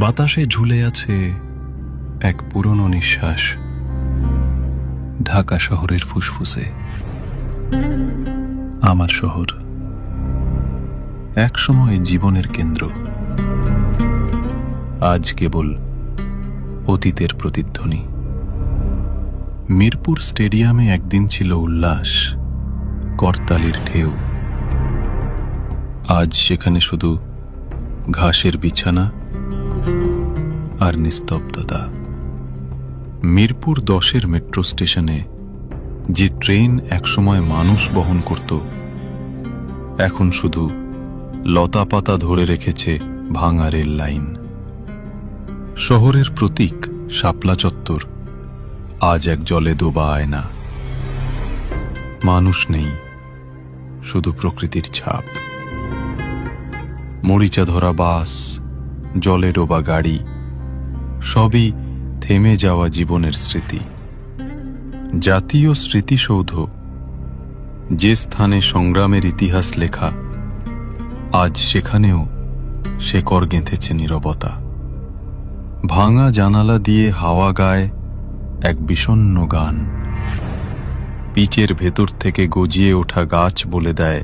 বাতাসে ঝুলে আছে এক পুরনো নিঃশ্বাস, ঢাকা শহরের ফুসফুসে। আমার শহর একসময় জীবনের কেন্দ্র, আজ কেবল অতীতের প্রতিধ্বনি। মিরপুর স্টেডিয়ামে একদিন ছিল উল্লাস, করতালির ঢেউ। আজ সেখানে শুধু ঘাসের বিছানা আর নিস্তব্ধতা। মিরপুর 10-এর মেট্রো স্টেশনে যে ট্রেন একসময় মানুষ বহন করত, এখন শুধু লতাপাতা ধরে রেখেছে ভাঙা রেল লাইন। শহরের প্রতীক শাপলা চত্বর আজ এক জলে ডোবা আয়না। মানুষ নেই, শুধু প্রকৃতির ছাপ। মরিচা ধরা বাস, জলে ডোবা গাড়ি, সবই থেমে যাওয়া জীবনের স্মৃতি। জাতীয় স্মৃতিসৌধ, যে স্থানে সংগ্রামের ইতিহাস লেখা, আজ সেখানেও শেকড় গেঁথেছে নীরবতা। ভাঙা জানালা দিয়ে হাওয়া গায় এক বিষণ্ণ গান। পিচের ভেতর থেকে গজিয়ে ওঠা গাছ বলে দেয়,